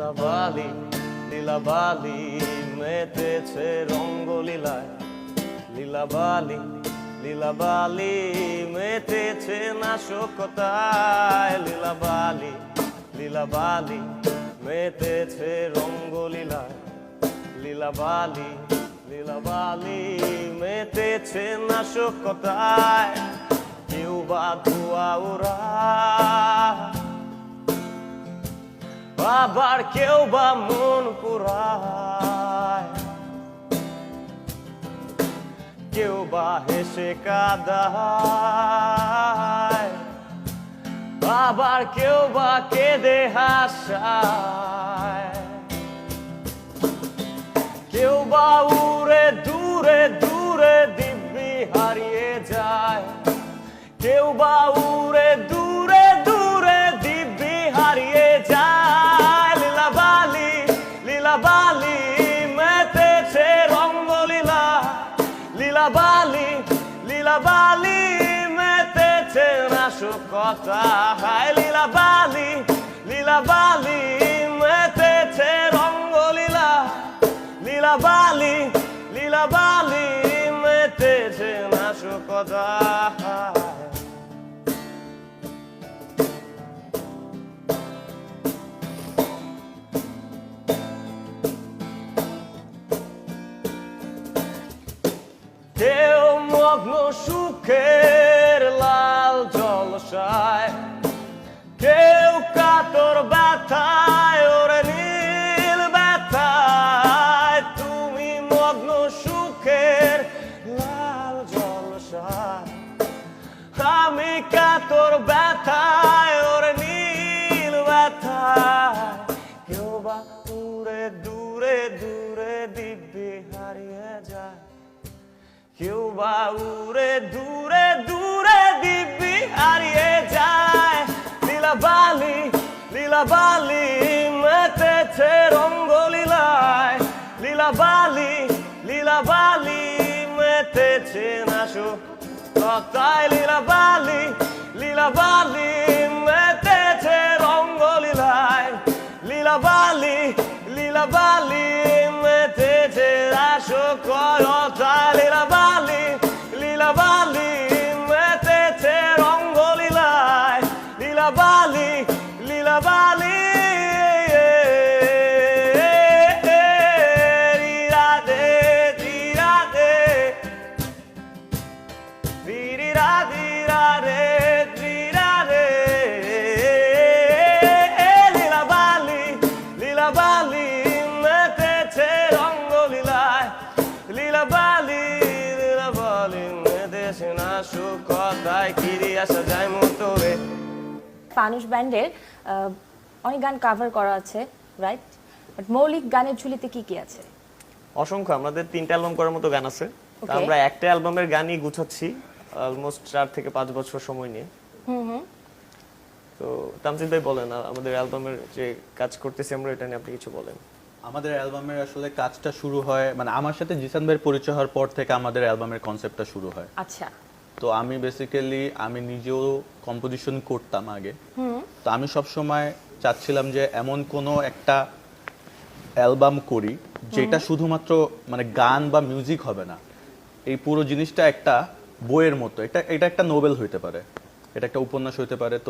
লীলাবালি লীলাবালি মেতেছে রঙ্গলীলায়, লীলাবালি লীলাবালি মেতেছে নাশকতায়, লীলাবালি লীলাবালি মেতেছে রঙ্গলীলায়, লীলাবালি লীলাবালি মেতেছে নাশকতায়। কেউ বা ধোয়া ওড়ায়, আবার কেউ বা মন পুরায়, কেউ বা হেসে কাঁদায়, আবার কেউ বা কেঁদে হাসায়, কেউ বা উড়ে দূরে দূরে দিব্যি হারিয়ে যায়, কেউ বা উড়ে দূরে দূরে দিব্যি হারিয়ে যায়। লীলাবালি লীলাবালি মেতেছে রঙ্গলীলা, লীলাবালি লীলাবালি মেতেছে নাশকতায়, লীলাবালি লীলাবালি মেতেছে রঙ্গলীলা, লীলাবালি লীলাবালি মেতেছে নাশকতায়। কেউ মগ্ন সুখের লাল জলসায়, কেউ কাতর ব্যথায় ওরে নীল ব্যথায়, তুমি মগ্ন সুখের লাল জলসায়, আমি কাতর ব্যথায় ওরে নীল ব্যথায়, কেউ বা দূরে দূরে দূরে দিব্যি হারিয়ে যায়, কেউ বা উড়ে দূরে দূরে দিব্যি হারিয়ে যায়। লীলাবালি লীলাবালি মেতেছে রঙ্গলীলায়, লীলাবালি লীলাবালি মেতেছে নাশকতায়, লীলাবালি লীলাবালি মেতেছে রঙ্গলীলায়, লীলাবালি লীলাবালি মেতেছে নাশকতায়, লীলাবালি লীলাবালি মেতেছে রঙ্গলীলায়, লীলাবালি লীলাবালি রাধে রাধে রাধে রাধে রাধে, লীলাবালি লীলাবালি মেতেছে রঙ্গলীলায়, লীলাবালি লীলাবালি মেতেছে নাশকতায়। কিরি আসা যায় মোটরে। ফানুস ব্যান্ডের অনেক গান কভার করা আছে, রাইট? বাট মৌলিক গানের ঝুলিতে কি কি আছে? অসংখ্য, আমাদের 3টা অ্যালবাম করার মতো গান আছে। তা আমরা একটা অ্যালবামের গানই গুছাচ্ছি অলমোস্ট 4 থেকে 5 বছর সময় নিয়ে। তো তামজিদ ভাই বলেন, আমাদের অ্যালবামের যে কাজ করতেছি আমরা, এটা নিয়ে আপনি কিছু বলেন। আমাদের অ্যালবামের আসলে কাজটা শুরু হয় মানে আমার সাথে জিসান ভাইয়ের পরিচয় হওয়ার পর থেকে আমাদের অ্যালবামের কনসেপ্টটা শুরু হয়। আচ্ছা। তো আমি বেসিক্যালি আমি নিজেও কম্পোজিশন করতাম আগে। তো আমি সব সময় চাচ্ছিলাম যে এমন কোনো একটা অ্যালবাম করি যেটা শুধুমাত্র মানে গান বা মিউজিক হবে না, এই পুরো জিনিসটা একটা বইয়ের মতো, এটা একটা নোবেল হইতে পারে, এটা একটা উপন্যাস হইতে পারে। তো